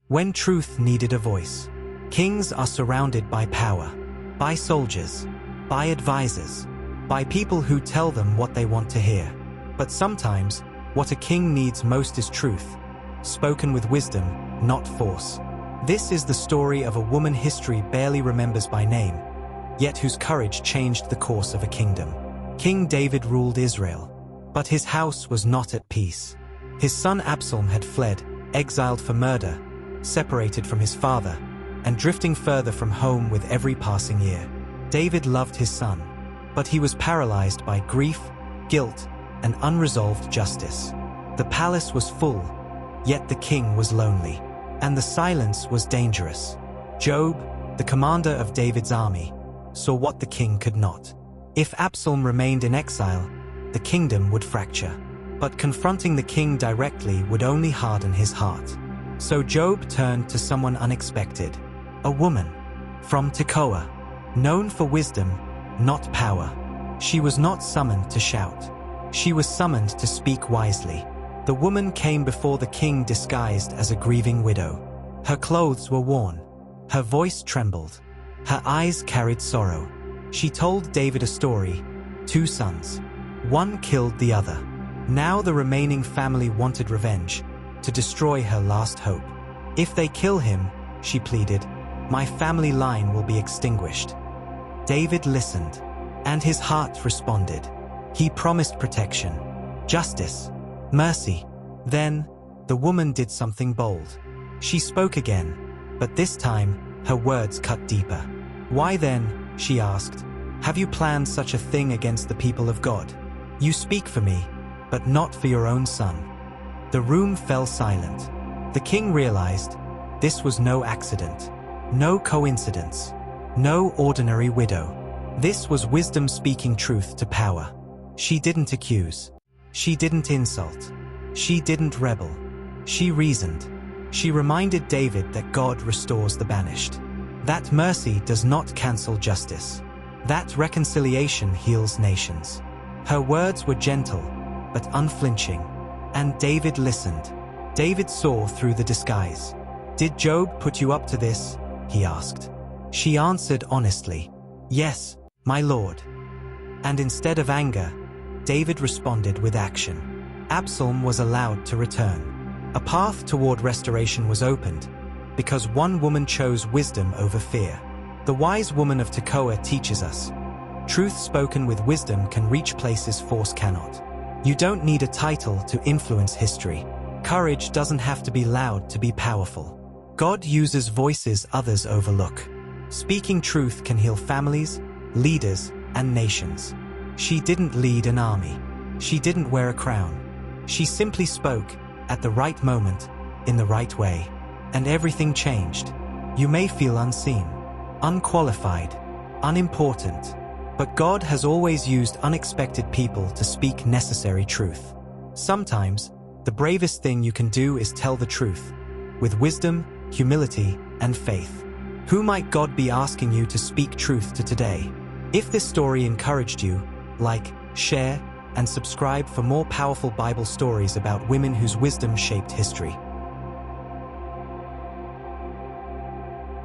when truth needed a voice. Kings are surrounded by power, by soldiers, by advisors, by people who tell them what they want to hear. But sometimes, what a king needs most is truth, spoken with wisdom, not force. This is the story of a woman history barely remembers by name, yet whose courage changed the course of a kingdom. King David ruled Israel, but his house was not at peace. His son Absalom had fled, exiled for murder, separated from his father, and drifting further from home with every passing year. David loved his son, but he was paralyzed by grief, guilt, and unresolved justice. The palace was full, yet the king was lonely, and the silence was dangerous. Joab, the commander of David's army, saw what the king could not. If Absalom remained in exile, the kingdom would fracture. But confronting the king directly would only harden his heart. So Joab turned to someone unexpected, a woman from Tekoa, known for wisdom, not power. She was not summoned to shout. She was summoned to speak wisely. The woman came before the king disguised as a grieving widow. Her clothes were worn. Her voice trembled. Her eyes carried sorrow. She told David a story. 2 sons. One killed the other. Now the remaining family wanted revenge, to destroy her last hope. If they kill him, she pleaded, my family line will be extinguished. David listened, and his heart responded. He promised protection, justice, mercy. Then, the woman did something bold. She spoke again, but this time, her words cut deeper. Why then, she asked, have you planned such a thing against the people of God? You speak for me, but not for your own son. The room fell silent. The king realized this was no accident, no coincidence, no ordinary widow. This was wisdom speaking truth to power. She didn't accuse. She didn't insult. She didn't rebel. She reasoned. She reminded David that God restores the banished. That mercy does not cancel justice. That reconciliation heals nations. Her words were gentle, but unflinching, and David listened. David saw through the disguise. Did Joab put you up to this? He asked. She answered honestly, yes, my lord. And instead of anger, David responded with action. Absalom was allowed to return. A path toward restoration was opened, because one woman chose wisdom over fear. The Wise Woman of Tekoa teaches us, truth spoken with wisdom can reach places force cannot. You don't need a title to influence history. Courage doesn't have to be loud to be powerful. God uses voices others overlook. Speaking truth can heal families, leaders, and nations. She didn't lead an army. She didn't wear a crown. She simply spoke, at the right moment, in the right way. And everything changed. You may feel unseen, unqualified, unimportant, but God has always used unexpected people to speak necessary truth. Sometimes, the bravest thing you can do is tell the truth, with wisdom, humility, and faith. Who might God be asking you to speak truth to today? If this story encouraged you, like, share, and subscribe for more powerful Bible stories about women whose wisdom shaped history.